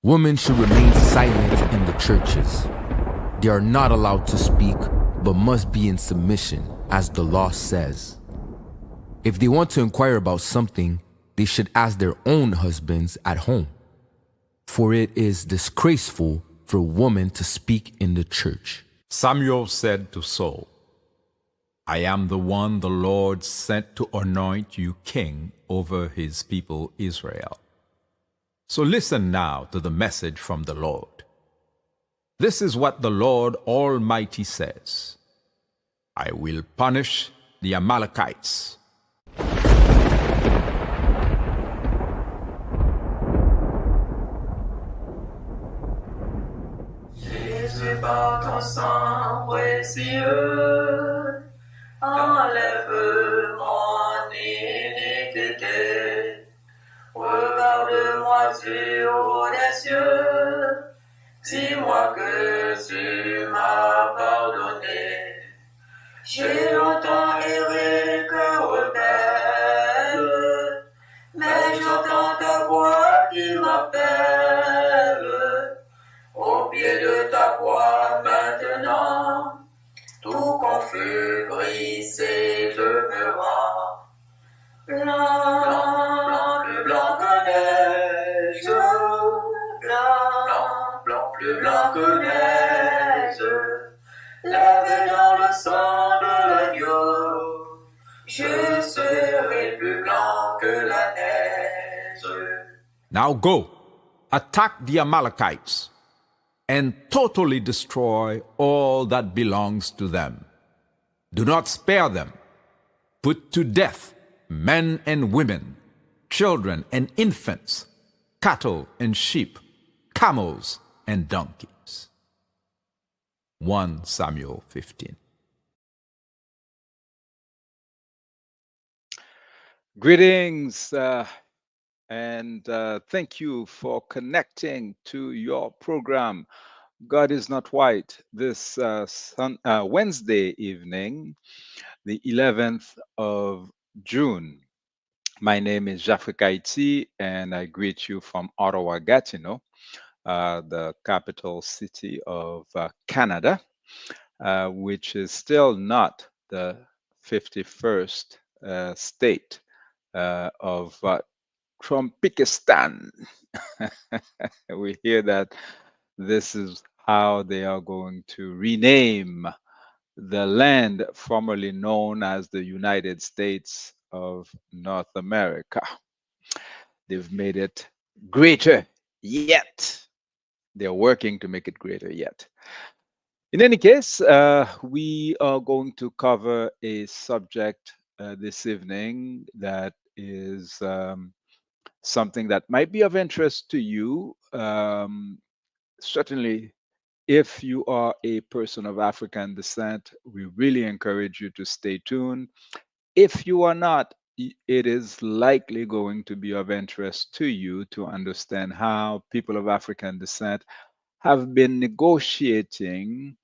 Women should remain silent in the churches. They are not allowed to speak, but must be in submission, as the law says. If they want to inquire about something, they should ask their own husbands at home. For it is disgraceful for a woman to speak in the church. Samuel said to Saul, I am the one the Lord sent to anoint you king over his people Israel. So listen now to the message from the Lord. This is what the Lord Almighty says. I will punish the Amalekites. Jésus, par ton sang précieux, enlève mon iniquité. Regarde-moi sur les cieux, dis-moi que tu m'as pardonné. J'ai longtemps erré cœur rebelle, mais j'entends ta voix qui m'appelle. Au pied de ta croix maintenant, tout confus, brisé, je me rends. Blanc, plus blanc que neige, blanc, plus blanc que neige, lavé dans le sang de l'agneau, je serai plus blanc que la neige. Now go, attack the Amalekites, and totally destroy all that belongs to them. Do not spare them. Put to death men and women, children and infants, cattle and sheep, camels and donkeys. 1 Samuel 15. Greetings and thank you for connecting to your program, God is Not White, this Wednesday evening, the 11th of June. My name is Jaffe Kaiti, and I greet you from Ottawa, Gatineau, the capital city of Canada, which is still not the 51st state of Trumpikistan. We hear that this is how they are going to rename the land formerly known as the United States of North America. They've made it greater yet. They're working to make it greater yet. In any case, we are going to cover a subject this evening that is something that might be of interest to you. Certainly, if you are a person of African descent, we really encourage you to stay tuned. If you are not, it is likely going to be of interest to you to understand how people of African descent have been negotiating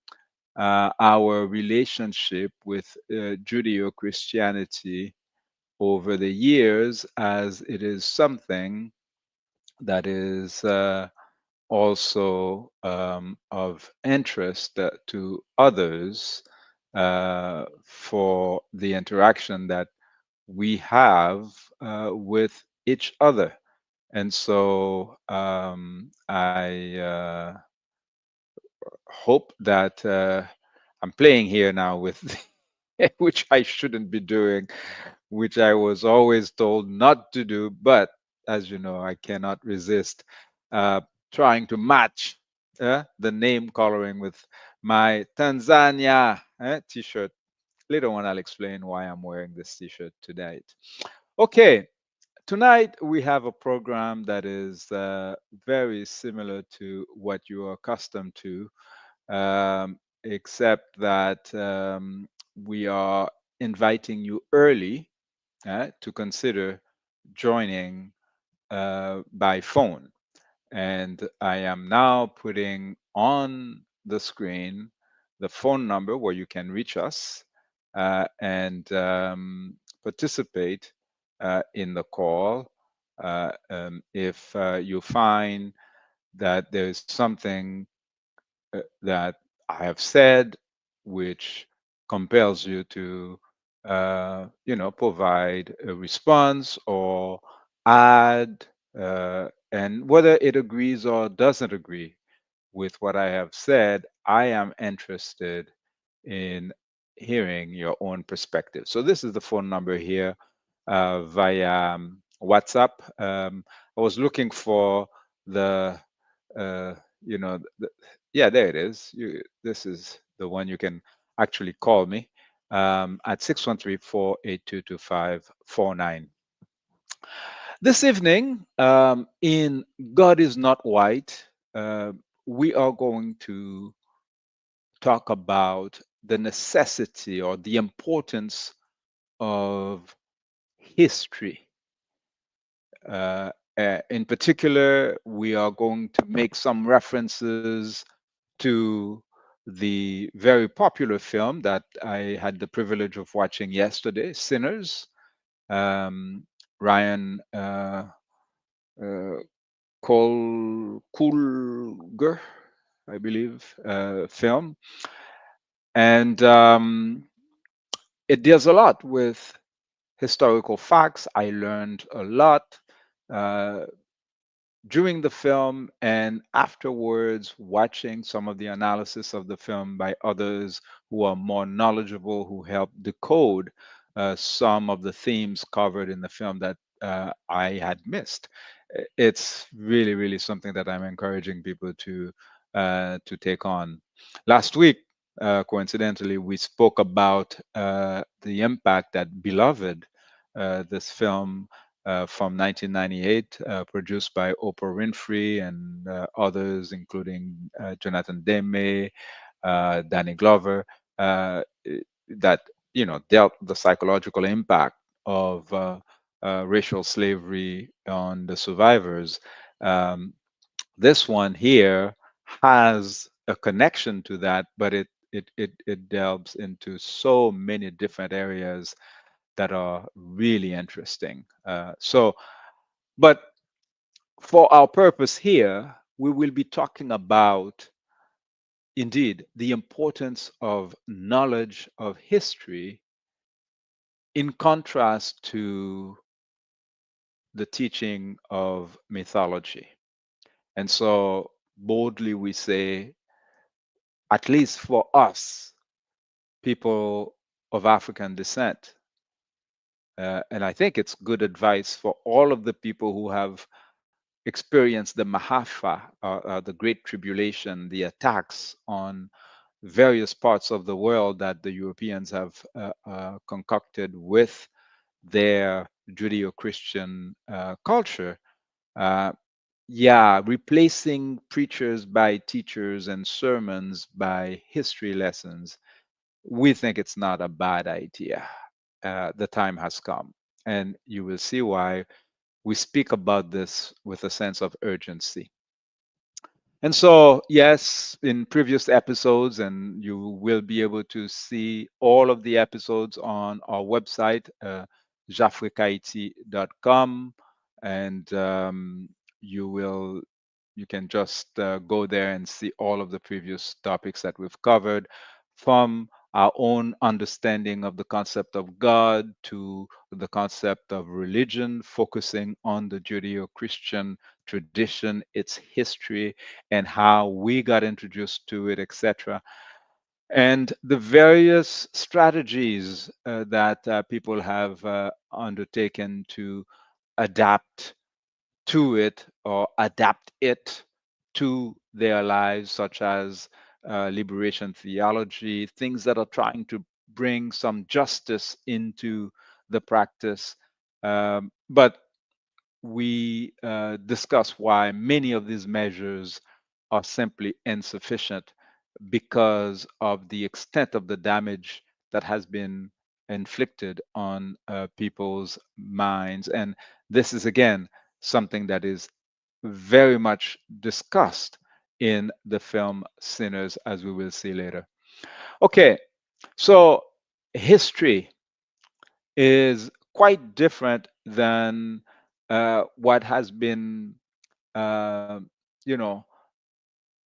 our relationship with Judeo-Christianity over the years, as it is something that is also of interest to others for the interaction that we have with each other. And so I hope that I'm playing here now with which I shouldn't be doing, which I was always told not to do, but as you know, I cannot resist trying to match the name coloring with my Tanzania t-shirt. Later on, I'll explain why I'm wearing this t-shirt tonight. Okay, tonight we have a program that is very similar to what you are accustomed to, except that we are inviting you early to consider joining by phone. And I am now putting on the screen the phone number where you can reach us and participate in the call. If you find that there is something that I have said which compels you to, provide a response or add, and whether it agrees or doesn't agree with what I have said, I am interested in hearing your own perspective. So this is the phone number here via WhatsApp. I was looking for the, uh, yeah, there it is. This is the one you can actually call me at 613-482-2549. This evening, in God is Not White, uh, we are going to talk about the necessity or the importance of history. Uh, in particular, we are going to make some references to the very popular film that I had the privilege of watching yesterday, Sinners, um, Ryan uh, Coogler, I believe, film. And it deals a lot with historical facts. I learned a lot uh, during the film and afterwards, watching some of the analysis of the film by others who are more knowledgeable, who help decode some of the themes covered in the film that I had missed. It's really, really something that I'm encouraging people to take on. Last week, coincidentally, we spoke about the impact that Beloved, this film from 1998, produced by Oprah Winfrey and others, including Jonathan Demme, Danny Glover, that dealt the psychological impact of racial slavery on the survivors. Um, this one here has a connection to that, but it delves into so many different areas that are really interesting. But for our purpose here, we will be talking about indeed the importance of knowledge of history in contrast to the teaching of mythology. And so boldly we say, at least for us, people of African descent, and I think it's good advice for all of the people who have experienced the Mahafa, the Great Tribulation, the attacks on various parts of the world that the Europeans have concocted with their Judeo-Christian culture. Uh, yeah, replacing preachers by teachers and sermons by history lessons, we think it's not a bad idea. The time has come, and you will see why we speak about this with a sense of urgency. And so, yes, in previous episodes, and you will be able to see all of the episodes on our website, jafrikaiti.com, and you can just go there and see all of the previous topics that we've covered, from our own understanding of the concept of God to the concept of religion, focusing on the Judeo-Christian tradition, its history, and how we got introduced to it, etc. And the various strategies that people have undertaken to adapt to it or adapt it to their lives, such as liberation theology, things that are trying to bring some justice into the practice. But we discuss why many of these measures are simply insufficient because of the extent of the damage that has been inflicted on people's minds. And this is, again, something that is very much discussed in the film Sinners, as we will see later. Okay, so history is quite different than what has been you know,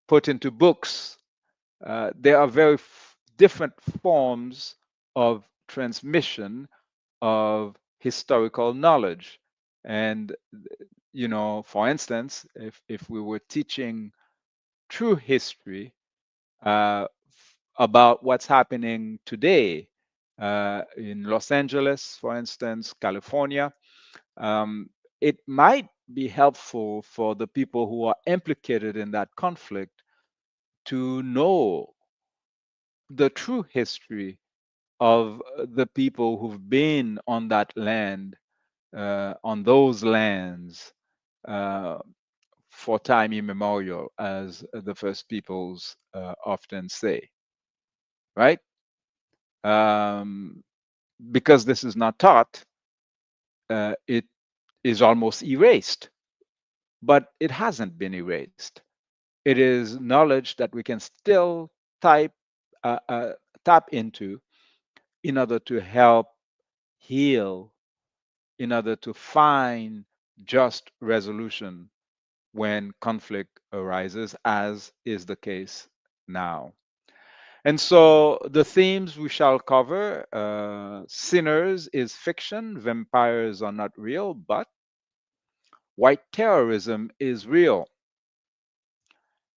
put into books. There are very different forms of transmission of historical knowledge. And, for instance, if we were teaching true history about what's happening today in Los Angeles, for instance, California, um, it might be helpful for the people who are implicated in that conflict to know the true history of the people who've been on that land, on those lands, uh, for time immemorial, as the first peoples often say, right? Um, because this is not taught, it is almost erased, but it hasn't been erased. It is knowledge that we can still type, uh, uh, tap into in order to help heal, in order to find just resolution when conflict arises, as is the case now. And so the themes we shall cover: sinners is fiction, vampires are not real, but white terrorism is real.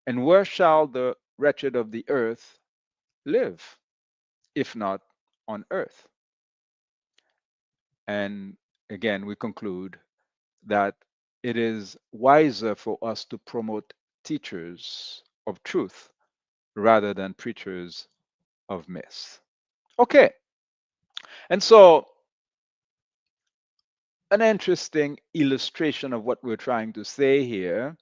And where shall the wretched of the earth live, if not on earth? And again, we conclude that it is wiser for us to promote teachers of truth rather than preachers of myths. Okay, and so an interesting illustration of what we're trying to say here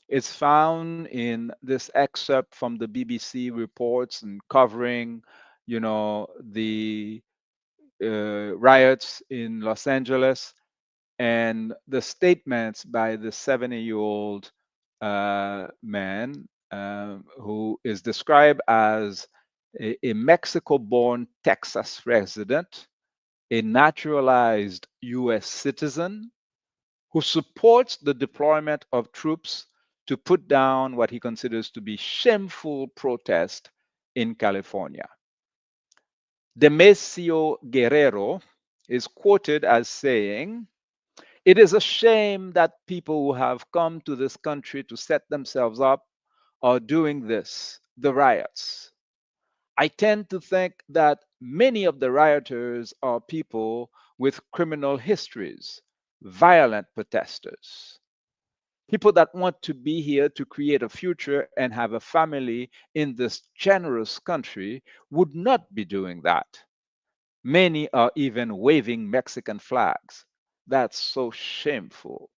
is found in this excerpt from the BBC reports and covering, the riots in Los Angeles, and the statements by the 70-year-old man who is described as a Mexico-born Texas resident, a naturalized US citizen who supports the deployment of troops to put down what he considers to be shameful protest in California. Demesio Guererro is quoted as saying, "It is a shame that people who have come to this country to set themselves up are doing this, the riots. I tend to think that many of the rioters are people with criminal histories, violent protesters, people that want to be here to create a future and have a family in this generous country would not be doing that. Many are even waving Mexican flags. That's so shameful.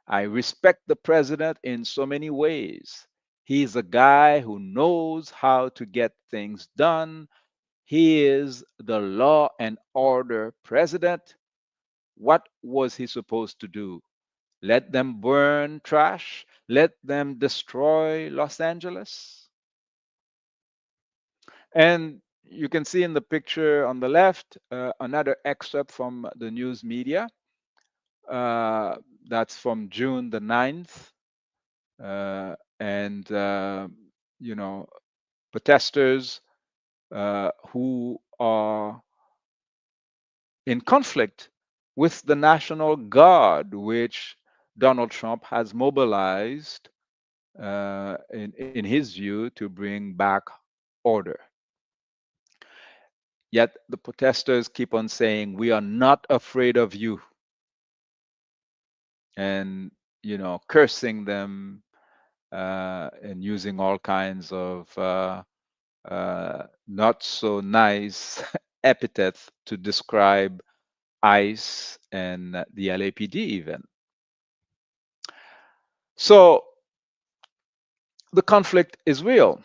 I respect the president in so many ways. He's a guy who knows how to get things done. He is the law and order president. What was he supposed to do? Let them burn trash? Let them destroy Los Angeles?" And you can see in the picture on the left another excerpt from the news media. Uh, that's from June the 9th. And, protesters who are in conflict with the National Guard, which Donald Trump has mobilized, in his view, to bring back order. Yet the protesters keep on saying, "We are not afraid of you," and, cursing them and using all kinds of not so nice epithets to describe ICE and the LAPD even. So the conflict is real.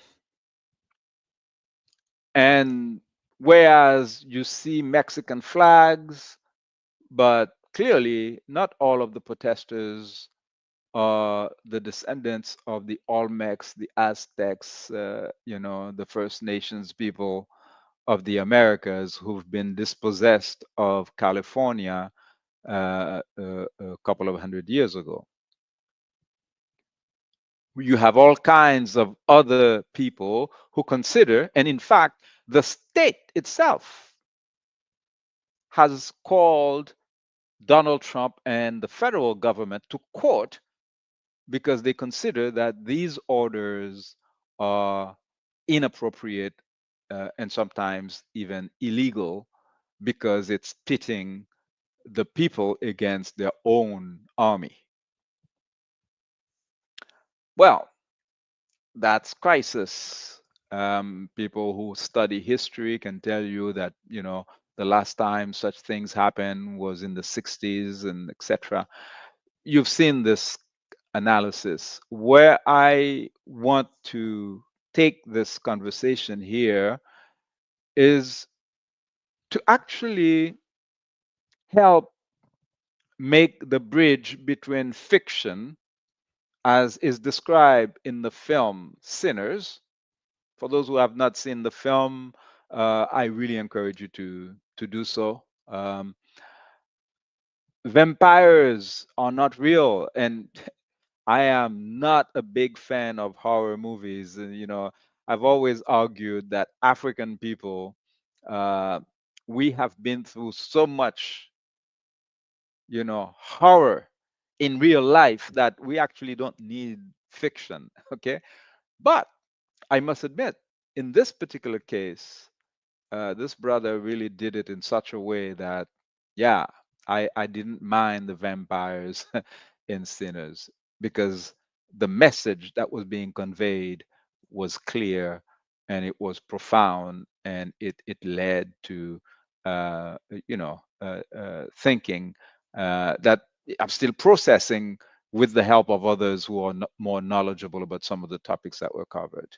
And whereas you see Mexican flags, but clearly not all of the protesters are the descendants of the Olmecs, the Aztecs, the First Nations people of the Americas who've been dispossessed of California a couple of hundred years ago. You have all kinds of other people who consider, and in fact, the state itself has called Donald Trump and the federal government to court because they consider that these orders are inappropriate and sometimes even illegal because it's pitting the people against their own army. Well, that's crisis. People who study history can tell you that, the last time such things happened was in the 60s and etc. You've seen this analysis. Where I want to take this conversation here is to actually help make the bridge between fiction, as is described in the film Sinners. For those who have not seen the film, I really encourage you to do so. Vampires are not real, and I am not a big fan of horror movies. And, I've always argued that African people, uh, we have been through so much, horror in real life that we actually don't need fiction. Okay. But I must admit, in this particular case, this brother really did it in such a way that, yeah, I didn't mind the vampires in Sinners because the message that was being conveyed was clear and it was profound and it led to, thinking that I'm still processing with the help of others who are more knowledgeable about some of the topics that were covered.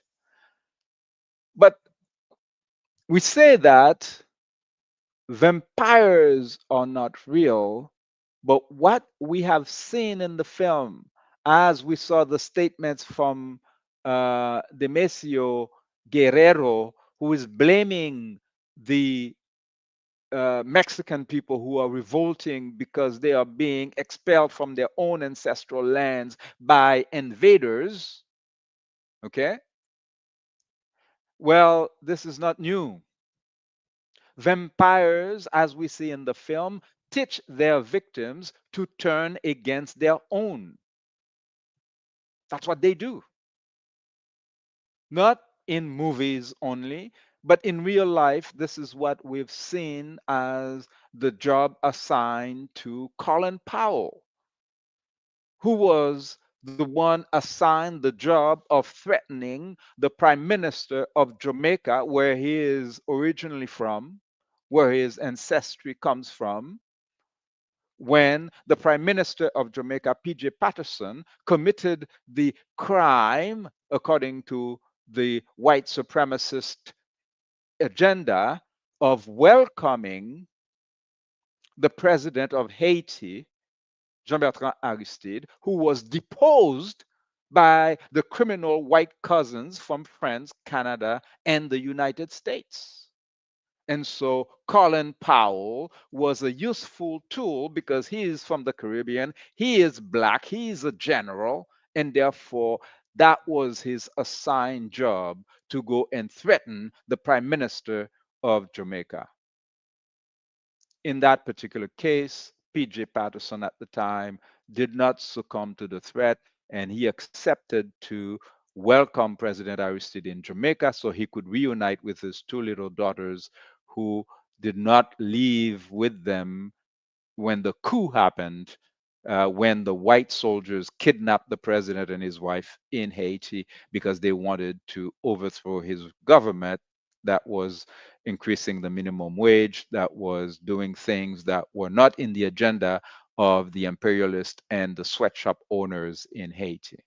But we say that vampires are not real, but what we have seen in the film, as we saw the statements from Demesio Guererro, who is blaming the Mexican people who are revolting because they are being expelled from their own ancestral lands by invaders. Okay? Well, this is not new. Vampires, as we see in the film, teach their victims to turn against their own. That's what they do. Not in movies only, but in real life, this is what we've seen as the job assigned to Colin Powell, who was the one assigned the job of threatening the Prime Minister of Jamaica, where he is originally from, where his ancestry comes from, when the Prime Minister of Jamaica, PJ Patterson, committed the crime, according to the white supremacist agenda, of welcoming the president of Haiti, Jean Bertrand Aristide, who was deposed by the criminal white cousins from France, Canada, and the United States. And so Colin Powell was a useful tool because he is from the Caribbean, he is black, he is a general, and therefore that was his assigned job to go and threaten the Prime Minister of Jamaica. In that particular case, PJ Patterson at the time did not succumb to the threat and he accepted to welcome President Aristide in Jamaica so he could reunite with his two little daughters who did not leave with them when the coup happened, when the white soldiers kidnapped the president and his wife in Haiti because they wanted to overthrow his government that was increasing the minimum wage, that was doing things that were not in the agenda of the imperialist and the sweatshop owners in Haiti.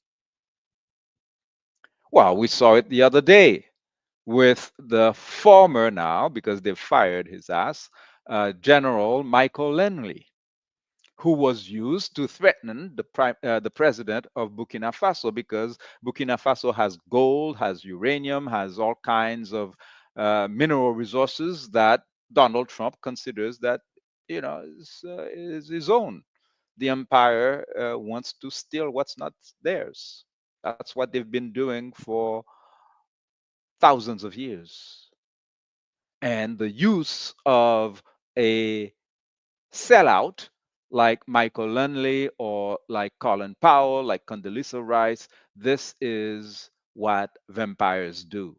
Well, we saw it the other day with the former now, because they've fired his ass, General Michael Langley, who was used to threaten the president of Burkina Faso because Burkina Faso has gold, has uranium, has all kinds of mineral resources that Donald Trump considers that is his own. The empire wants to steal what's not theirs. That's what they've been doing for thousands of years. And the use of a sellout like Michael Lunley or like Colin Powell, like Condoleezza Rice, this is what vampires do.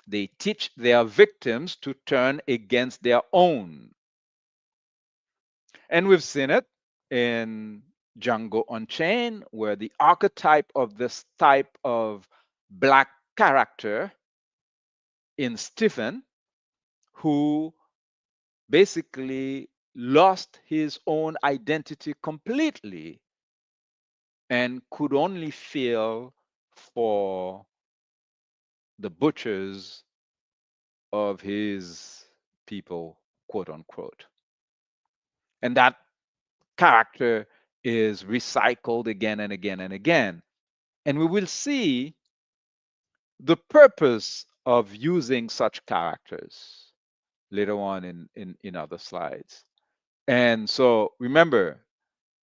They teach their victims to turn against their own. And we've seen it in Django Unchained, where the archetype of this type of black character in Stephen, who basically lost his own identity completely and could only feel for the butchers of his people, quote unquote. And that character is recycled again and again and again. And we will see the purpose of using such characters later on in other slides. And so remember,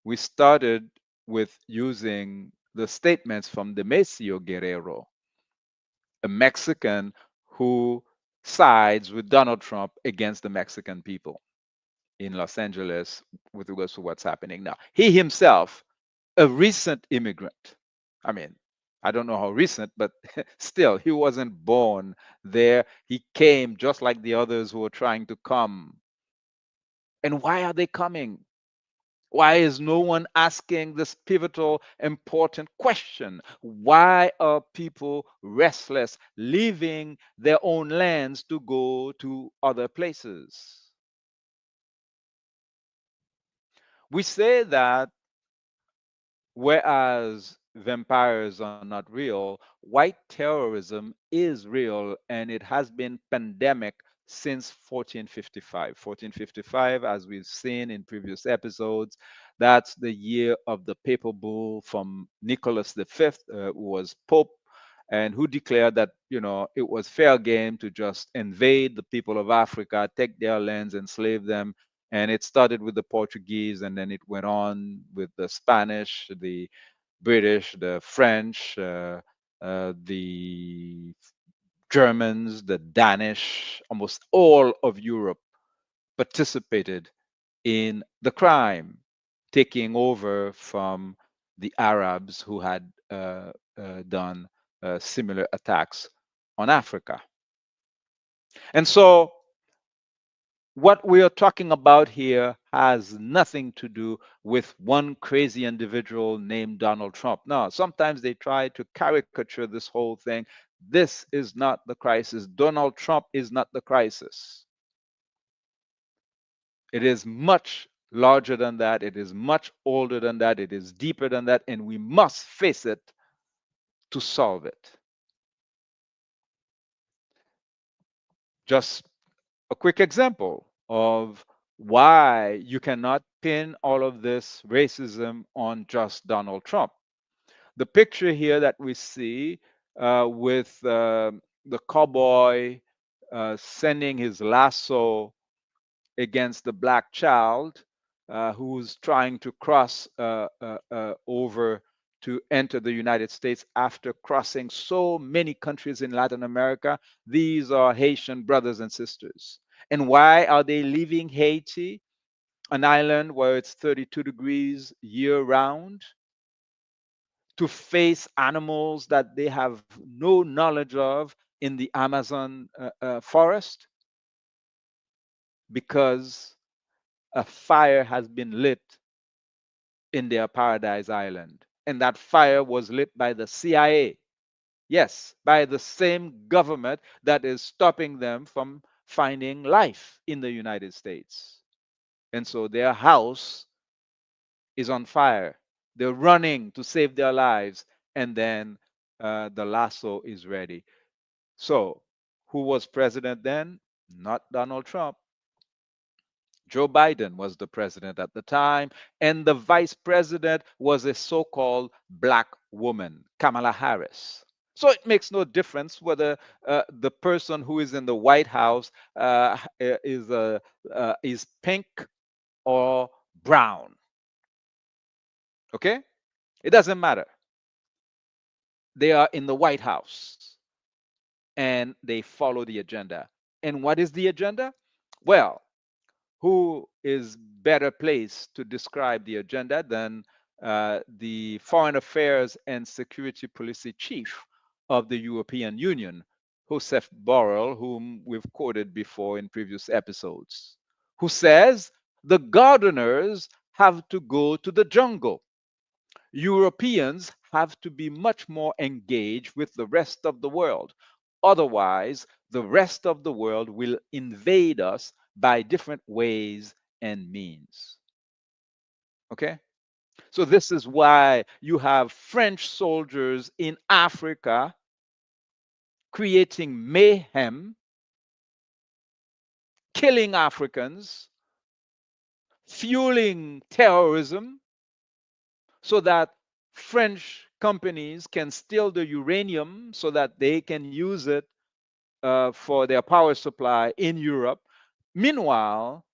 we started with using the statements from Demesio Guererro, a Mexican who sides with Donald Trump against the Mexican people in Los Angeles with regards to what's happening now. He himself, a recent immigrant. I mean, I don't know how recent, but still, he wasn't born there. He came just like the others who were trying to come. And why are they coming? Why is no one asking this pivotal, important question? Why are people restless, leaving their own lands to go to other places? We say that whereas vampires are not real, white terrorism is real and it has been pandemic since 1455. 1455, as we've seen in previous episodes, that's the year of the papal bull from Nicholas V, who was Pope, and who declared that, it was fair game to just invade the people of Africa, take their lands, enslave them. And it started with the Portuguese, and then it went on with the Spanish, the British, the French, the Germans, the Danish. Almost all of Europe participated in the crime, taking over from the Arabs who had done similar attacks on Africa. And so what we are talking about here has nothing to do with one crazy individual named Donald Trump. No, sometimes they try to caricature this whole thing. This is not the crisis. Donald Trump is not the crisis. It is much larger than that. It is much older than that. It is deeper than that. And we must face it to solve it. Just a quick example of why you cannot pin all of this racism on just Donald Trump. The picture here that we see with the cowboy sending his lasso against the black child who's trying to cross over to enter the United States after crossing so many countries in Latin America. These are Haitian brothers and sisters. And why are they leaving Haiti, an island where it's 32 degrees year round, to face animals that they have no knowledge of in the Amazon forest? Because a fire has been lit in their paradise island. And that fire was lit by the CIA. Yes, by the same government that is stopping them from finding life in the United States. And so their house is on fire. They're running to save their lives. And then the lasso is ready. So, who was president then? Not Donald Trump. Joe Biden was the president at the time, and the vice president was a so called black woman, Kamala Harris. So it makes no difference whether the person who is in the White House is pink or brown. Okay? It doesn't matter. they are in the White House and they follow the agenda. And what is the agenda? Well, who is better placed to describe the agenda than the Foreign Affairs and Security Policy Chief of the European Union, Joseph Borrell, whom we've quoted before in previous episodes, who says the gardeners have to go to the jungle. Europeans have to be much more engaged with the rest of the world. Otherwise, the rest of the world will invade us by different ways and means. Okay? So, this is why you have French soldiers in Africa creating mayhem, killing Africans, fueling terrorism, so that French companies can steal the uranium so that they can use it for their power supply in Europe. Meanwhile,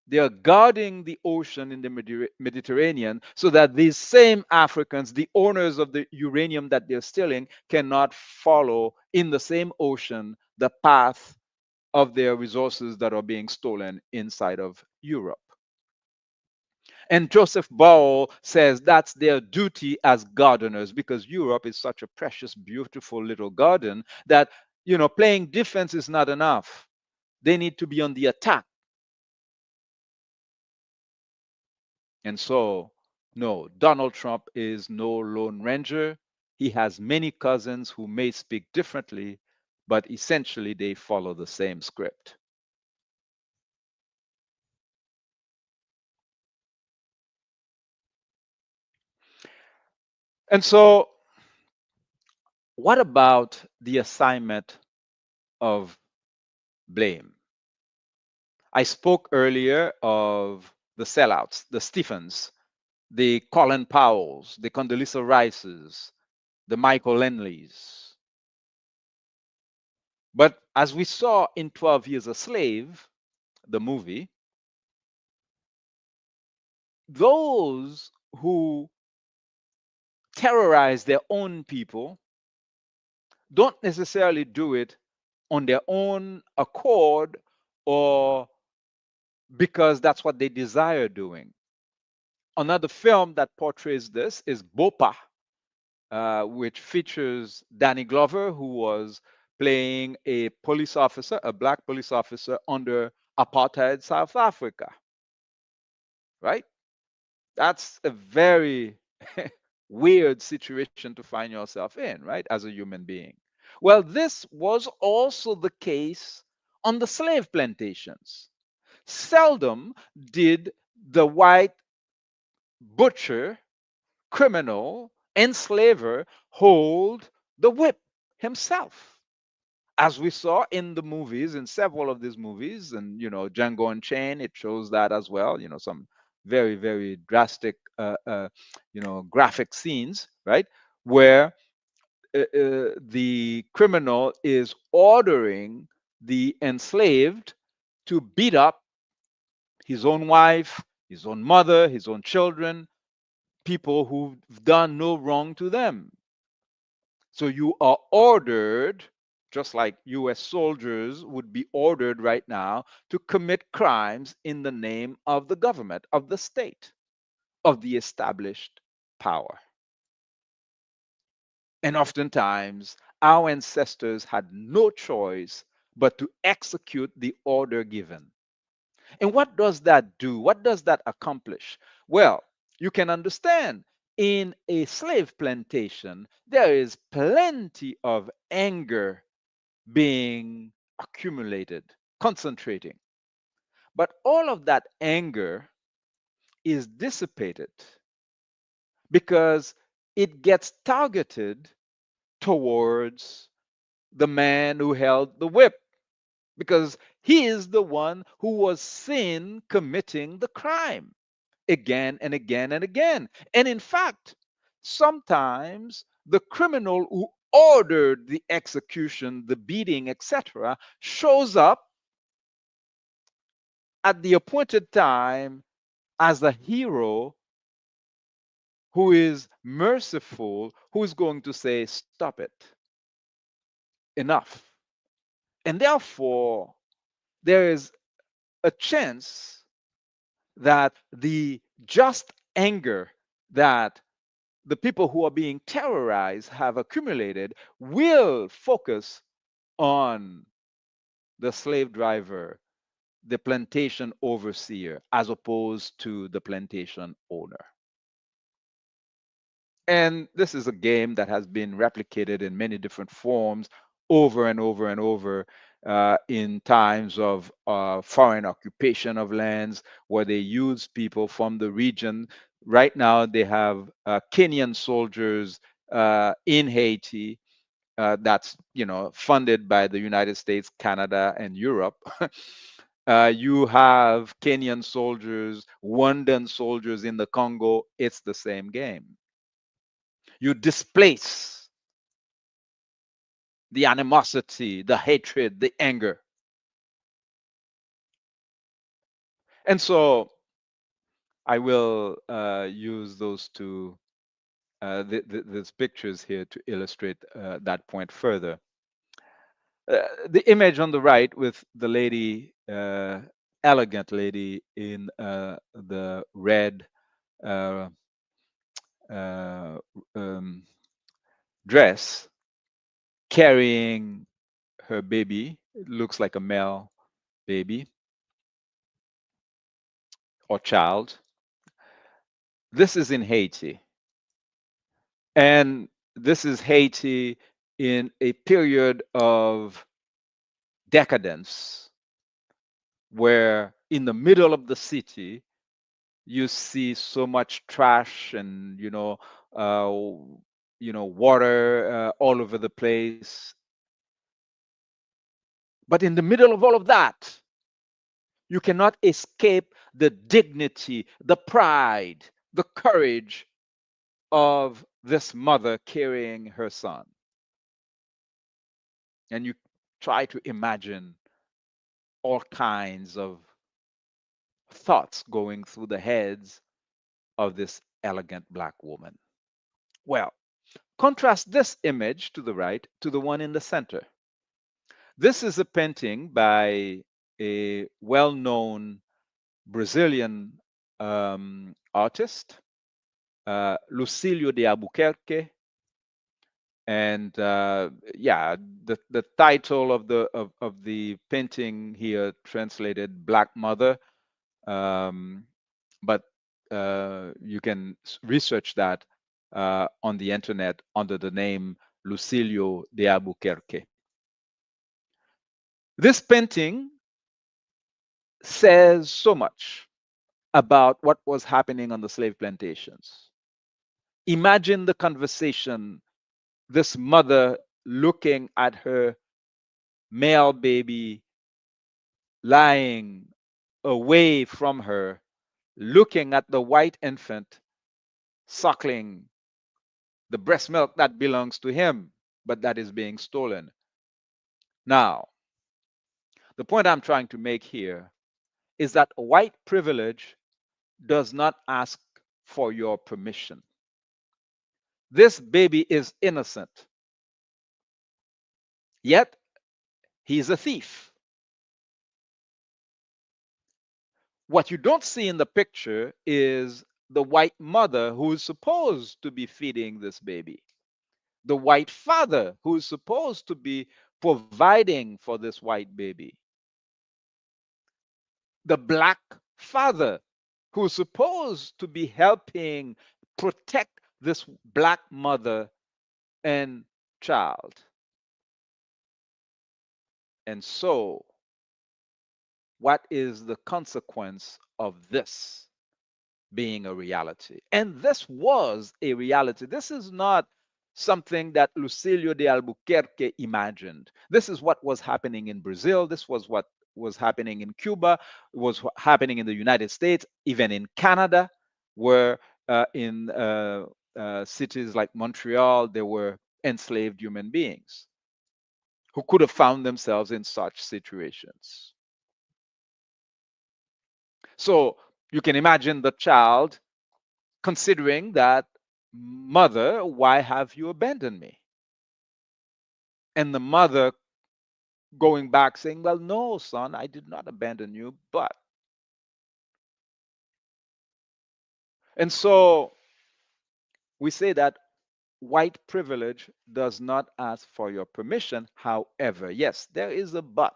they are guarding the ocean in the Mediterranean so that these same Africans, the owners of the uranium that they're stealing, cannot follow in the same ocean the path of their resources that are being stolen inside of Europe. And Joseph Borrell says that's their duty as gardeners, because Europe is such a precious, beautiful little garden that, playing defense is not enough. They need to be on the attack. And so, no, Donald Trump is no Lone Ranger. He has many cousins who may speak differently, but essentially they follow the same script. And so, what about the assignment of blame? I spoke earlier of the sellouts, the Stephens, the Colin Powells, the Condoleezza Rices, the Michael Lenleys. But as we saw in 12 Years a Slave, the movie, those who terrorize their own people don't necessarily do it on their own accord or because that's what they desire doing. Another film that portrays this is Bopa, which features Danny Glover, who was playing a police officer, a black police officer under apartheid South Africa. Right? That's a very weird situation to find yourself in, right, as a human being. Well, this was also the case on the slave plantations. Seldom did the white butcher, criminal, enslaver hold the whip himself. As we saw in the movies, in several of these movies, and Django Unchained, it shows that as well. Some very, very drastic, graphic scenes, right, where the criminal is ordering the enslaved to beat up his own wife, his own mother, his own children, people who've done no wrong to them. So you are ordered, just like US soldiers would be ordered right now, to commit crimes in the name of the government, of the state, of the established power. And oftentimes, our ancestors had no choice but to execute the order given. And what does that do? What does that accomplish? Well, you can understand in a slave plantation, there is plenty of anger being accumulated, concentrating. But all of that anger is dissipated because it gets targeted towards the man who held the whip, because he is the one who was seen committing the crime again and again and again. And in fact, sometimes the criminal who ordered the execution, the beating, etc., shows up at the appointed time as a hero who is merciful, who is going to say, stop it, enough. And therefore, there is a chance that the just anger that the people who are being terrorized have accumulated will focus on the slave driver, the plantation overseer, as opposed to the plantation owner. And this is a game that has been replicated in many different forms over and over and over in times of foreign occupation of lands where they use people from the region. Right now, they have Kenyan soldiers in Haiti that's funded by the United States, Canada, and Europe. You have Kenyan soldiers, Rwandan soldiers in the Congo. It's the same game. You displace the animosity, the hatred, the anger. And so I will use those two these pictures here to illustrate that point further. The image on the right with the lady, elegant lady in the red uh, uh, um, dress, carrying her baby. It looks like a male baby or child. This is in Haiti. And this is Haiti in a period of decadence where in the middle of the city you see so much trash and uh, water all over the place. But in the middle of all of that, you cannot escape the dignity, the pride, the courage of this mother carrying her son. And you try to imagine all kinds of thoughts going through the heads of this elegant black woman. Well, contrast this image to the right to the one in the center. This is a painting by a well known Brazilian artist, Lucilio de Albuquerque. And yeah, the title of the painting here translated Black Mother, but you can research that on the internet under the name Lucilio de Albuquerque. This painting says so much about what was happening on the slave plantations. Imagine the conversation, this mother looking at her male baby lying away from her, looking at the white infant suckling the breast milk that belongs to him, but that is being stolen. Now, the point I'm trying to make here is that white privilege does not ask for your permission. This baby is innocent, yet he's a thief. What you don't see in the picture is the white mother who is supposed to be feeding this baby, the white father who is supposed to be providing for this white baby, the black father who's supposed to be helping protect this black mother and child. And so, what is the consequence of this being a reality? And this was a reality. This is not something that Lucilio de Albuquerque imagined. This is what was happening in Brazil. This was what was happening in Cuba, was happening in the United States, even in Canada, where in cities like Montreal, there were enslaved human beings who could have found themselves in such situations. So you can imagine the child considering that Mother, why have you abandoned me? And the mother going back saying, well, no, son, I did not abandon you, but. And so we say that white privilege does not ask for your permission. However, yes, there is a but.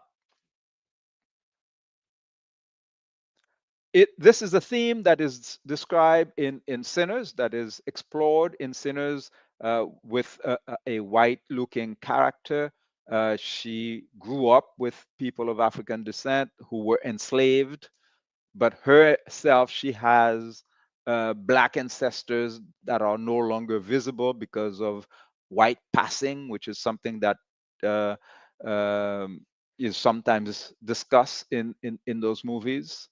This is a theme that is described in Sinners, that is explored in Sinners with a white looking character. She grew up with people of African descent who were enslaved, but herself, she has black ancestors that are no longer visible because of white passing, which is something that uh, um, is sometimes discussed in those movies.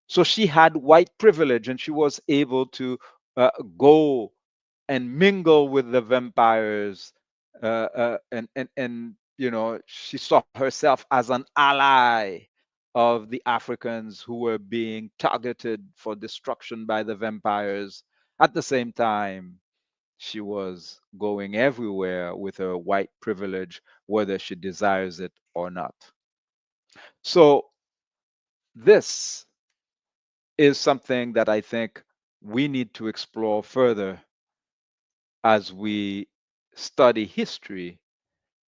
So she had white privilege and she was able to go and mingle with the vampires. And she saw herself as an ally of the Africans who were being targeted for destruction by the vampires. At the same time, she was going everywhere with her white privilege, whether she desires it or not. So, this is something that I think we need to explore further as we study history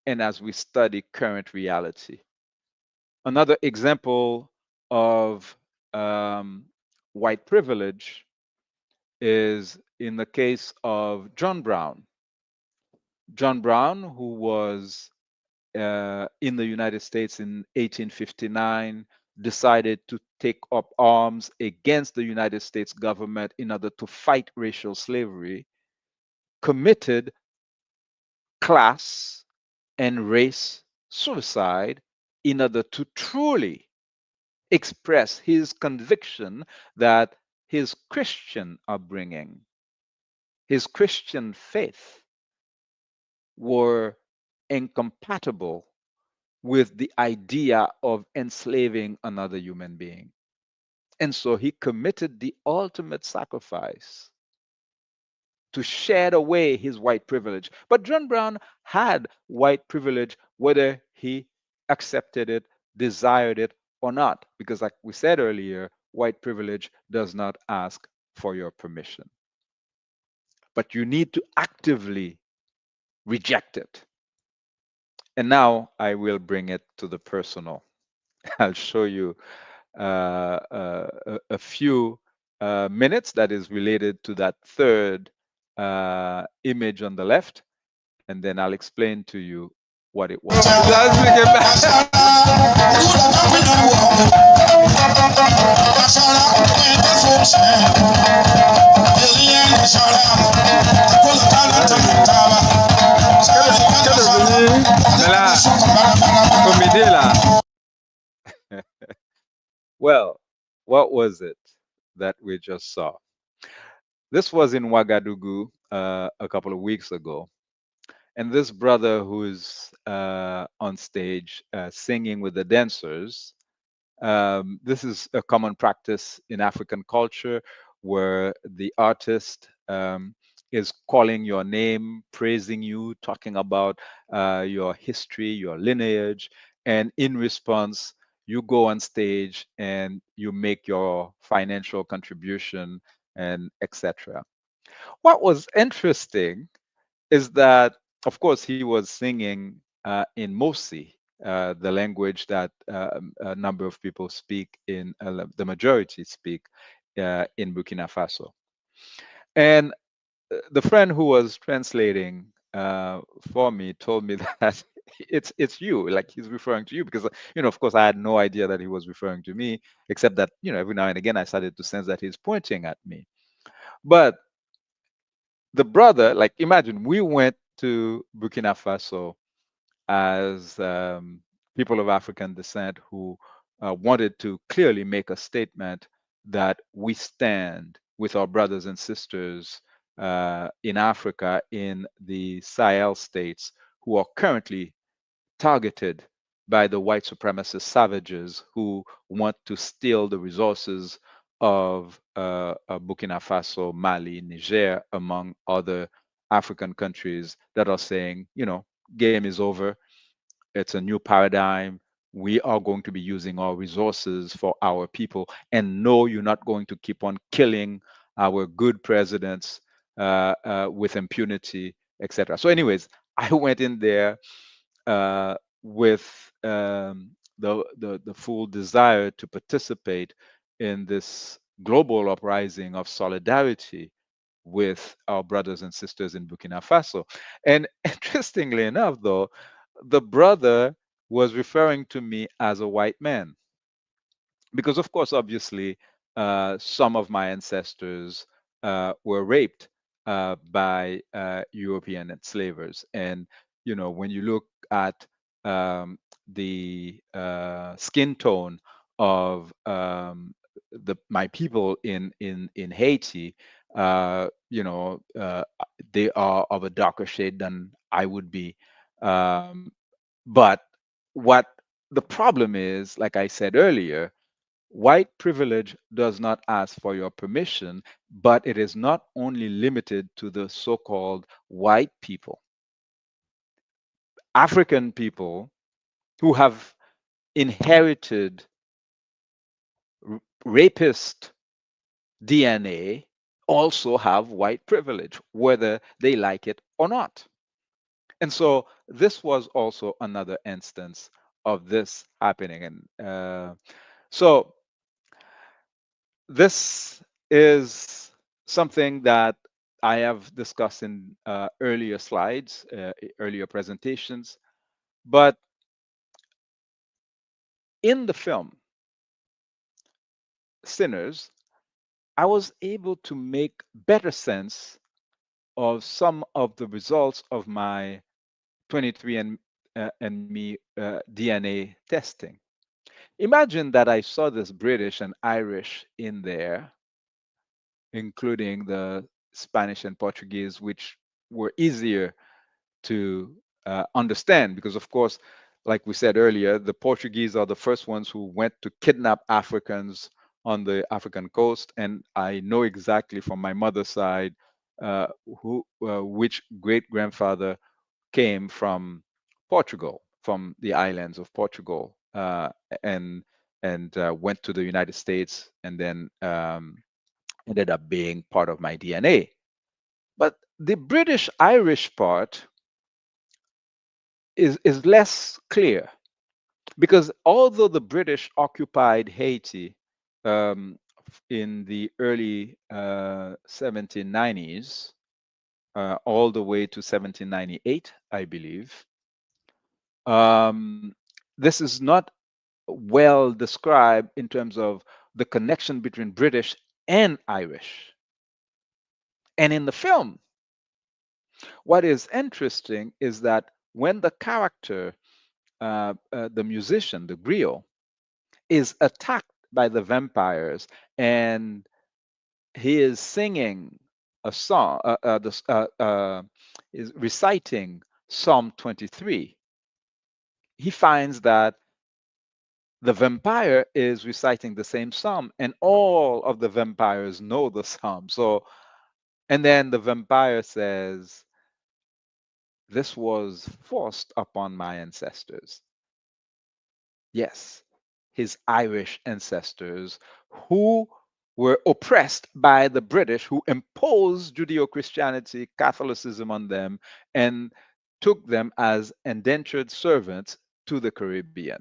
and as we study current reality. Another example of um, white privilege is in the case of John Brown. John Brown, who was in the United States in 1859, decided to take up arms against the United States government in order to fight racial slavery, committed class and race suicide in order to truly express his conviction that his Christian upbringing, his Christian faith were incompatible with the idea of enslaving another human being. And so he committed the ultimate sacrifice to shed away his white privilege. But John Brown had white privilege whether he accepted it, desired it, or not. Because, like we said earlier, white privilege does not ask for your permission. But you need to actively reject it. And now I will bring it to the personal. I'll show you a few minutes that is related to that third image on the left, and then I'll explain to you what it was. Well, what was it that we just saw? This was in Ouagadougou a couple of weeks ago. And this brother who's on stage singing with the dancers, this is a common practice in African culture where the artist is calling your name, praising you, talking about your history, your lineage. And in response, you go on stage and you make your financial contribution and etc. What was interesting is that, of course, he was singing in Mosi, the language that a number of people speak in, the majority speak in Burkina Faso. And the friend who was translating for me told me that it's you, like he's referring to you, because of course, I had no idea that he was referring to me, except that every now and again I started to sense that he's pointing at me. But the brother, like, imagine we went to Burkina Faso as people of African descent who wanted to clearly make a statement that we stand with our brothers and sisters in Africa, in the Sahel states, who are currently targeted by the white supremacist savages who want to steal the resources of Burkina Faso, Mali, Niger, among other African countries that are saying, game is over. It's a new paradigm. We are going to be using our resources for our people. And no, you're not going to keep on killing our good presidents with impunity, etc. So, anyways, I went in there with the full desire to participate in this global uprising of solidarity with our brothers and sisters in Burkina Faso. And interestingly enough, though, the brother was referring to me as a white man because, of course, obviously, some of my ancestors were raped by European enslavers. And, when you look at the skin tone of my people in Haiti, they are of a darker shade than I would be. But what the problem is, like I said earlier, white privilege does not ask for your permission, but it is not only limited to the so called white people. African people who have inherited rapist DNA also have white privilege, whether they like it or not. And so this was also another instance of this happening. And so this is something that I have discussed in earlier slides, earlier presentations. But in the film, Sinners, I was able to make better sense of some of the results of my 23 and me DNA testing. Imagine that I saw this British and Irish in there, including the Spanish and Portuguese, which were easier to understand because, of course, like we said earlier, the Portuguese are the first ones who went to kidnap Africans on the African coast. And I know exactly from my mother's side which great grandfather came from Portugal, from the islands of Portugal, and went to the United States, and then ended up being part of my DNA. But the British Irish part is less clear because although the British occupied Haiti in the early 1790s, all the way to 1798, I believe, this is not well described in terms of the connection between British and Irish. And in the film, what is interesting is that when the character, the musician, the griot, is attacked by the vampires and he is singing a song, is reciting Psalm 23, he finds that the vampire is reciting the same psalm and all of the vampires know the psalm. So, and then the vampire says, this was forced upon my ancestors. Yes, his Irish ancestors who were oppressed by the British, who imposed Judeo-Christianity, Catholicism on them, and took them as indentured servants to the Caribbean.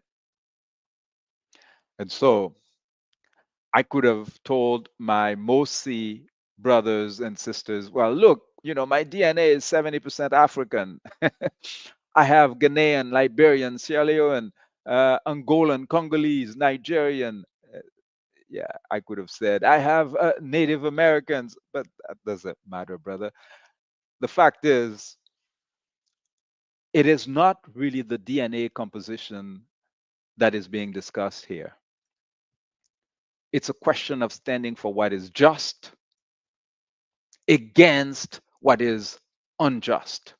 And so I could have told my Mosi brothers and sisters, well, look, my DNA is 70% African. I have Ghanaian, Liberian, Sierra Leone, Angolan, Congolese, Nigerian. Yeah, I could have said, I have Native Americans, but that doesn't matter, brother. The fact is, it is not really the DNA composition that is being discussed here. It's a question of standing for what is just against what is unjust.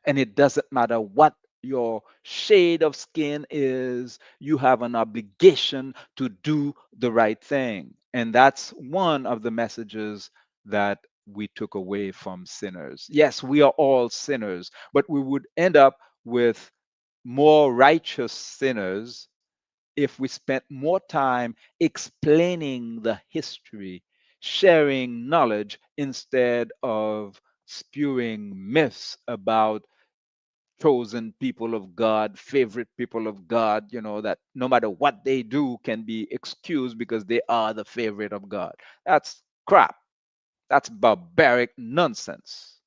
And it doesn't matter what your shade of skin is, you have an obligation to do the right thing. And that's one of the messages that we took away from sinners. Yes, we are all sinners, but we would end up with more righteous sinners if we spent more time explaining the history, sharing knowledge instead of spewing myths about chosen people of God, favorite people of God, that no matter what they do can be excused because they are the favorite of God. That's crap. That's barbaric nonsense.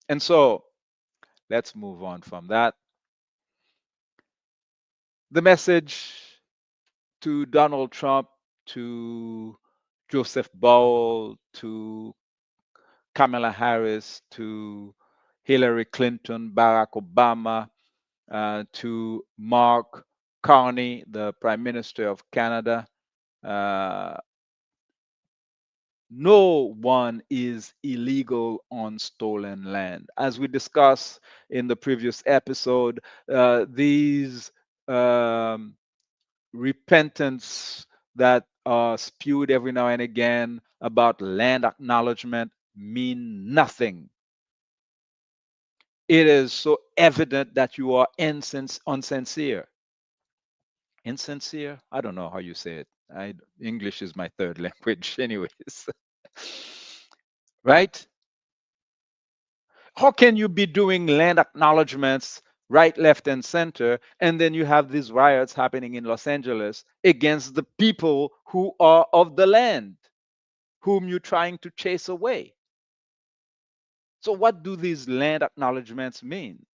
And so let's move on from that. The message to Donald Trump, to Joseph Bowell, to Kamala Harris, to Hillary Clinton, Barack Obama, to Mark Carney, the Prime Minister of Canada. Uh, no one is illegal on stolen land. As we discussed in the previous episode, these um, repentance that are spewed every now and again about land acknowledgement mean nothing. It is so evident that you are unsincere. Insincere? I don't know how you say it. English is my third language, anyways. Right? How can you be doing land acknowledgments right, left, and center, and then you have these riots happening in Los Angeles against the people who are of the land, whom you're trying to chase away? So, what do these land acknowledgments mean?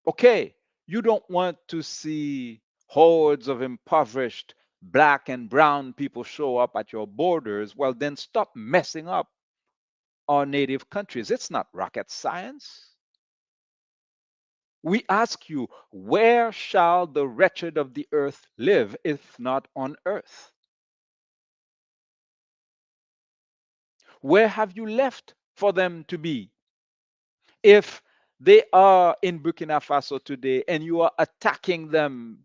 Okay, you don't want to see hordes of impoverished black and brown people show up at your borders. Well, then stop messing up our native countries. It's not rocket science. We ask you, where shall the wretched of the earth live if not on earth? Where have you left for them to be? If they are in Burkina Faso today and you are attacking them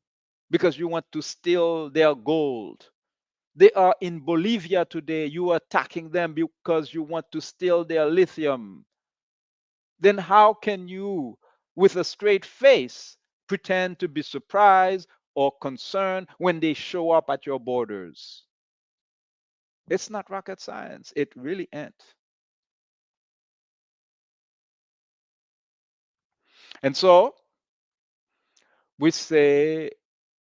because you want to steal their gold, they are in Bolivia today, you are attacking them because you want to steal their lithium, then how can you, with a straight face, pretend to be surprised or concerned when they show up at your borders? It's not rocket science. It really ain't. And so we say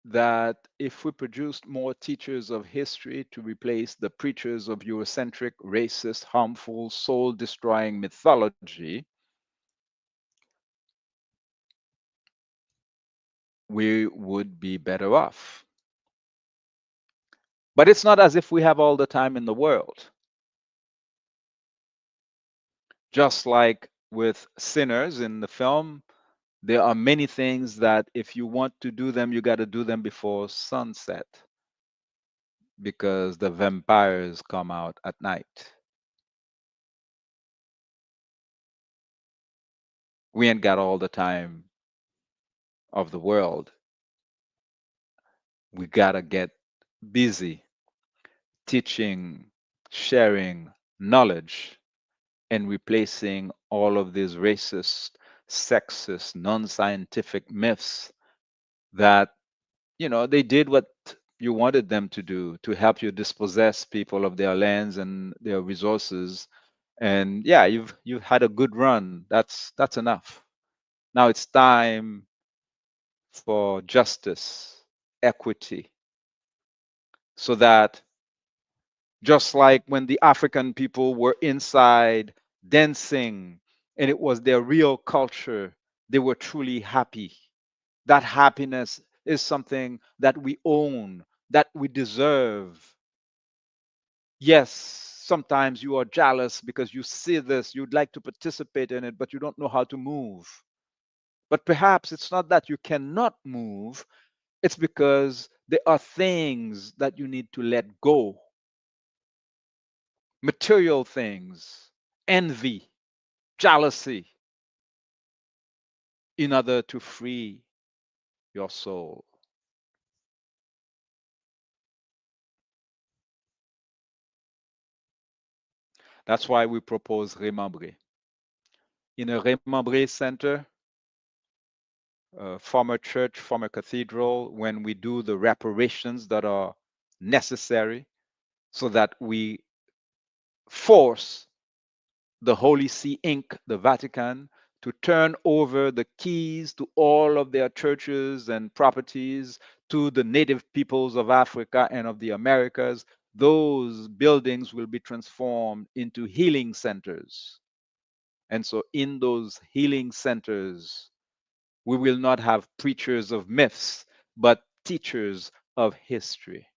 that if we produced more teachers of history to replace the preachers of Eurocentric, racist, harmful, soul destroying mythology, we would be better off. But it's not as if we have all the time in the world. Just like with sinners in the film, there are many things that if you want to do them, you got to do them before sunset because the vampires come out at night. We ain't got all the time of the world. We got to get busy teaching, sharing knowledge, and replacing all of these racist, sexist, non scientific myths that, they did what you wanted them to do to help you dispossess people of their lands and their resources. And yeah, you've had a good run. That's enough. Now it's time for justice, equity, so that just like when the African people were inside dancing and it was their real culture, they were truly happy. That happiness is something that we own, that we deserve. Yes, sometimes you are jealous because you see this, you'd like to participate in it, but you don't know how to move. But perhaps it's not that you cannot move, it's because there are things that you need to let go, material things, envy, jealousy in order to free your soul. That's why we propose Remembré. In a Remembré center, former church, former cathedral, when we do the reparations that are necessary so that we force the Holy See Inc., the Vatican, to turn over the keys to all of their churches and properties to the native peoples of Africa and of the Americas, those buildings will be transformed into healing centers. And so, in those healing centers, we will not have preachers of myths, but teachers of history.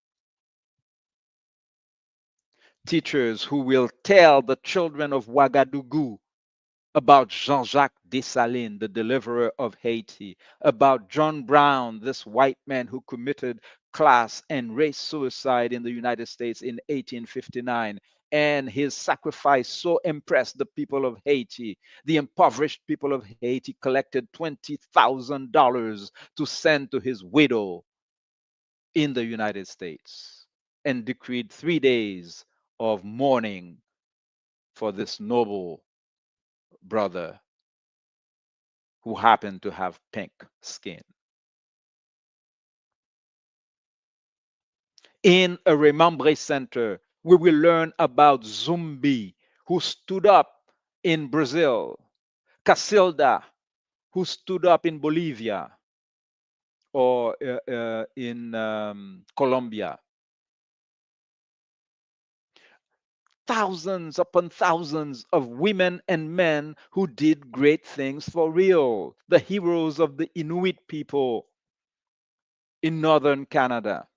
Teachers who will tell the children of Ouagadougou about Jean-Jacques Dessalines, the deliverer of Haiti, about John Brown, this white man who committed class and race suicide in the United States in 1859. And his sacrifice so impressed the people of Haiti. The impoverished people of Haiti collected $20,000 to send to his widow in the United States and decreed 3 days of mourning for this noble brother who happened to have pink skin. In a Remembré Center, we will learn about Zumbi, who stood up in Brazil, Casilda, who stood up in Bolivia or in Colombia. Thousands upon thousands of women and men who did great things for real. The heroes of the Inuit people in northern Canada,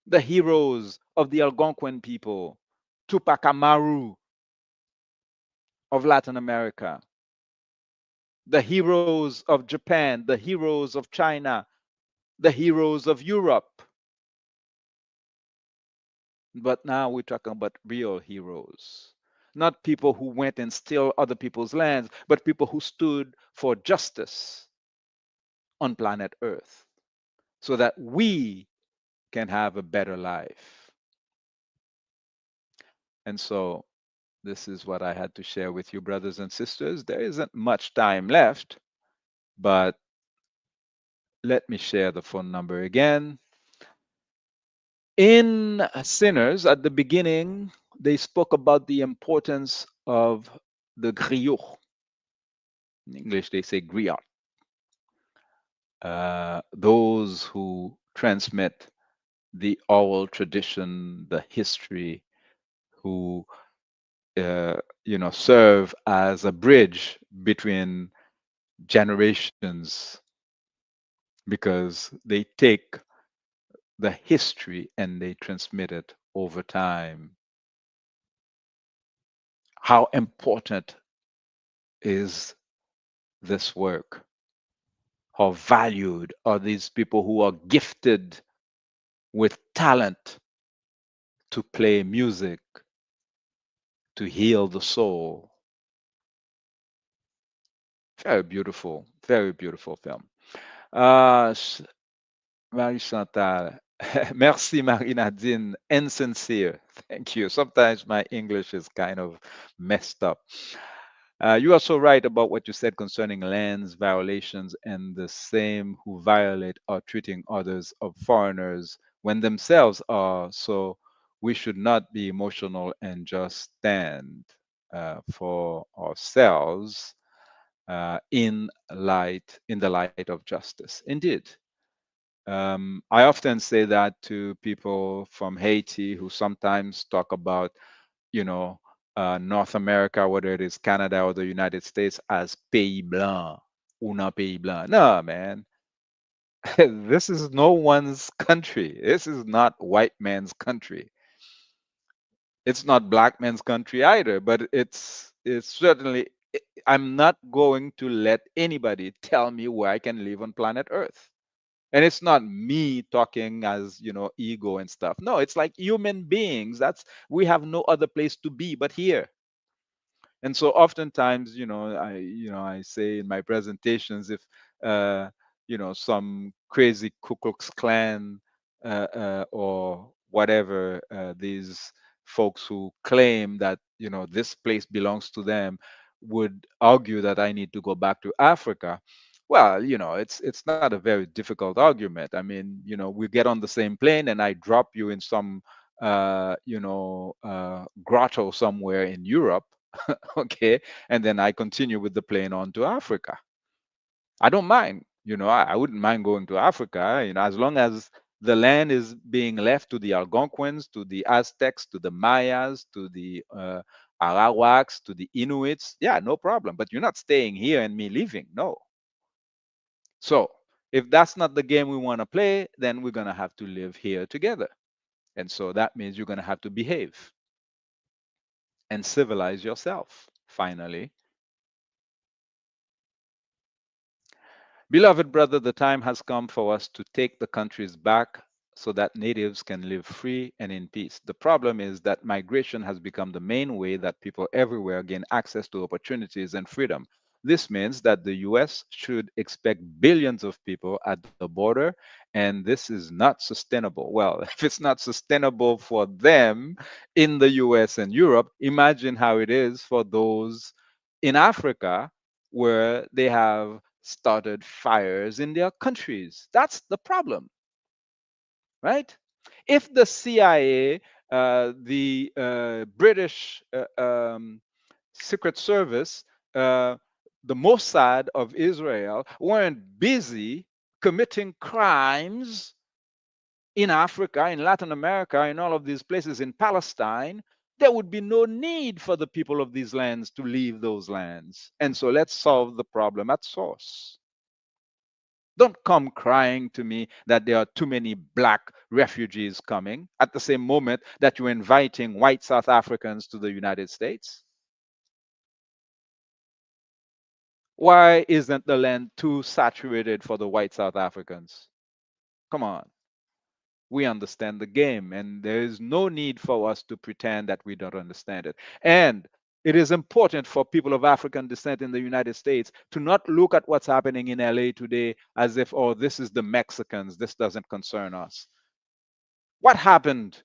the heroes of the Algonquin people, Tupac Amaru of Latin America, the heroes of Japan, the heroes of China, the heroes of Europe. But now we're talking about real heroes. Not people who went and steal other people's lands, but people who stood for justice on planet Earth so that we can have a better life. And so this is what I had to share with you, brothers and sisters. There isn't much time left, but let me share the phone number again. In Sinners, at the beginning, they spoke about the importance of the griot. In English, they say griot. Those who transmit the oral tradition, the history, who serve as a bridge between generations because they take the history and they transmit it over time. How important is this work? How valued are these people who are gifted with talent to play music, to heal the soul? Very beautiful film. Uh, Marie Chantal, merci Marie Nadine, insincere. Thank you. Sometimes my English is kind of messed up. You are so right about what you said concerning lands violations, and the same who violate are treating others of foreigners when themselves are. So we should not be emotional and just stand for ourselves in the light of justice. Indeed. I often say that to people from Haiti who sometimes talk about, North America, whether it is Canada or the United States, as pays blanc, un pays blanc. No, man, this is no one's country. This is not white man's country. It's not black man's country either. But it's certainly. I'm not going to let anybody tell me where I can live on planet Earth. And it's not me talking as ego and stuff. No, it's like human beings. We have no other place to be but here. And so oftentimes, I say in my presentations, if uh, some crazy Ku Klux Klan or whatever, these folks who claim that this place belongs to them would argue that I need to go back to Africa. Well, it's not a very difficult argument. I mean, we get on the same plane and I drop you in some grotto somewhere in Europe. Okay, and then I continue with the plane on to Africa. I don't mind. I wouldn't mind going to Africa, as long as the land is being left to the Algonquins, to the Aztecs, to the Mayas, to the Arawaks, to the Inuits. Yeah, no problem. But you're not staying here and me leaving. No. So if that's not the game we want to play, then we're going to have to live here together. And so that means you're going to have to behave and civilize yourself, finally. Beloved brother, the time has come for us to take the countries back so that natives can live free and in peace. The problem is that migration has become the main way that people everywhere gain access to opportunities and freedom. This means that the US should expect billions of people at the border, and this is not sustainable. Well, if it's not sustainable for them in the US and Europe, imagine how it is for those in Africa where they have started fires in their countries. That's the problem, right? If the CIA, the British Secret Service, uh, the Mossad of Israel weren't busy committing crimes in Africa, in Latin America, in all of these places, in Palestine, there would be no need for the people of these lands to leave those lands. And so let's solve the problem at source. Don't come crying to me that there are too many black refugees coming at the same moment that you're inviting white South Africans to the United States. Why isn't the land too saturated for the white South Africans? Come on. We understand the game, and there is no need for us to pretend that we don't understand it. And it is important for people of African descent in the United States to not look at what's happening in LA today as if, oh, this is the Mexicans, this doesn't concern us. What happened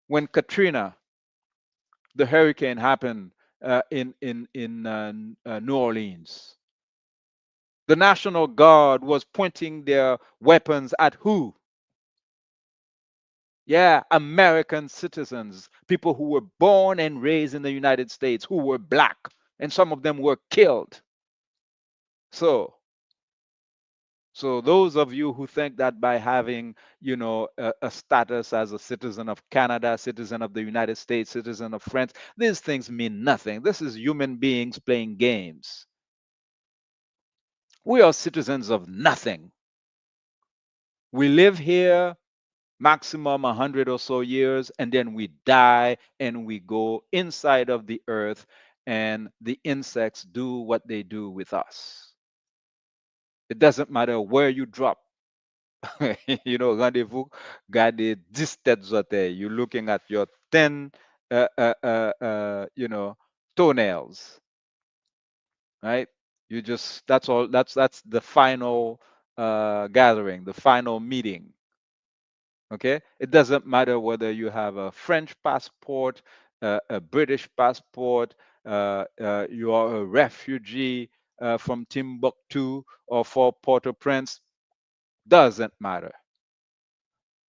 when Katrina, the hurricane, happened in New Orleans? The National Guard was pointing their weapons at who? Yeah, American citizens, people who were born and raised in the United States, who were black, and some of them were killed. So, so those of you who think that by having, a status as a citizen of Canada, citizen of the United States, citizen of France, these things mean nothing. This is human beings playing games. We are citizens of nothing. We live here maximum 100 or so years, and then we die and we go inside of the earth, and the insects do what they do with us. It doesn't matter where you drop. Rendezvous garder 10 têtes à terre. You're looking at your 10 toenails, right? You just, that's all, that's the final gathering, the final meeting. Okay, it doesn't matter whether you have a French passport, a British passport, you are a refugee from Timbuktu or for Port-au-Prince. Doesn't matter.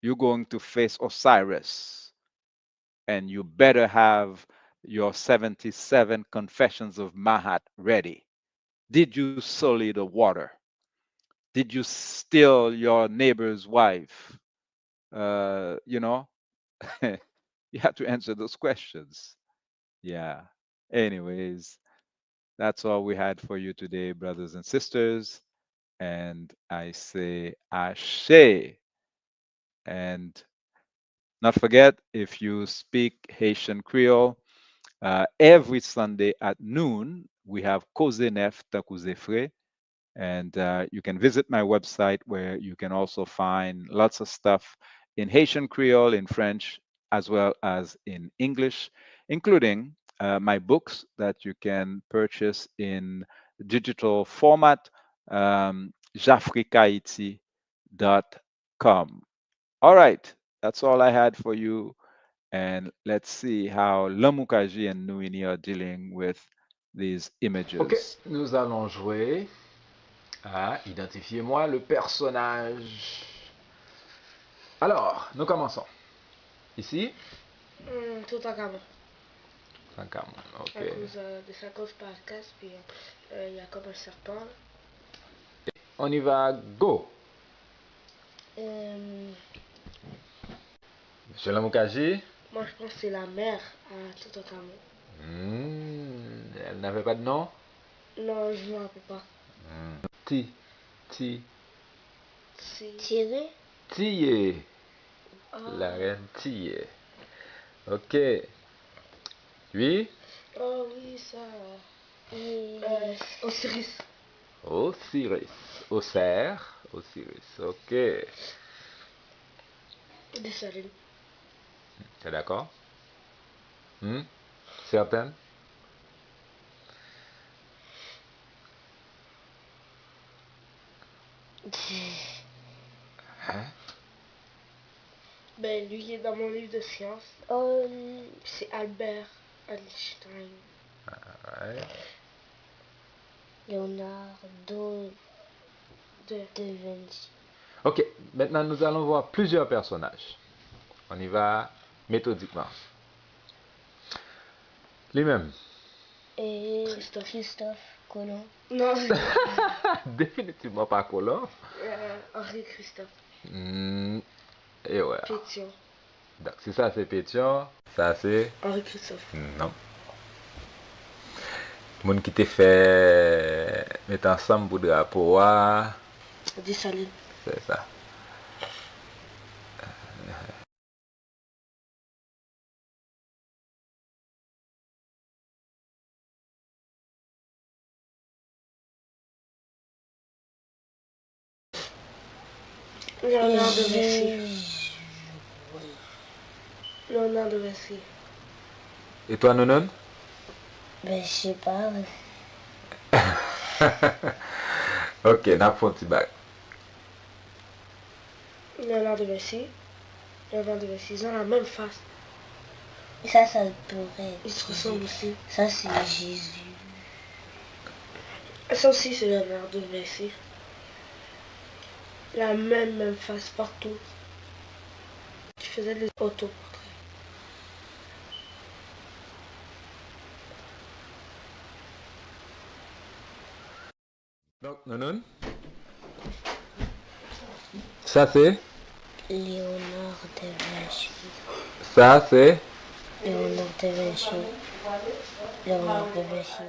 You're going to face Osiris, and you better have your 77 confessions of Mahat ready. Did you sully the water? Did you steal your neighbor's wife? Uh, you know, you have to answer those questions. Yeah. Anyways, that's all we had for you today, brothers and sisters. And I say Ashe. And not forget, if you speak Haitian Creole, every Sunday at noon, we have Cause Nef Takuze Fre. And you can visit my website where you can also find lots of stuff in Haitian Creole, in French, as well as in English, including my books that you can purchase in digital format, jafricahaiti.com. All right, that's all I had for you. And let's see how Lamukaji and Nuini are dealing with these Ok, images. nous allons jouer à Identifiez-moi le personnage. Alors, nous commençons. Ici, Toutankhamon. Toutankhamon, ok. À cause de sa grosse carcasse, puis il y a comme un serpent. On y va, go. Monsieur Lamukaji. Moi, je pense que c'est la mère à Toutankhamon. Elle n'avait pas de nom? Non, je ne me rappelle pas. Thierry. Tillé. Ah. La reine Tillé. Ok. Lui? Oh oui, ça. Osiris. Osiris. Auxerre. Osiris. Ok. Dessalines. T'es d'accord? Certaine? Hein? Ben, lui, il est dans mon livre de sciences. C'est Albert Einstein. Ouais. Leonardo da Vinci. Ok, maintenant nous allons voir plusieurs personnages. On y va méthodiquement. Lui-même. Et Christophe Colomb. Non, Définitivement pas Colomb. Henri Christophe. Et ouais. Pétion. Donc si ça c'est Pétion, ça c'est... Henri Christophe. Non. Moun qui te fait mettre ensemble pour drapeau. Dessalines. C'est ça. Léonard de Vinci. Léonard de Vinci. Et toi, Nonon? Ben, je sais pas. Ok, n'a pas un petit bac. Léonard de Vinci. Léonard de Vinci, ils ont la même face. Ça pourrait. Ils se ressemblent aussi. Ça, c'est Jésus. Ça aussi, c'est Léonard de Vinci. La même face partout. Qui faisait des autoportraits. Donc, Nonon? Ça c'est? Léonard de Vinci. Ça c'est? Léonard de Vinci. Léonard de Vinci.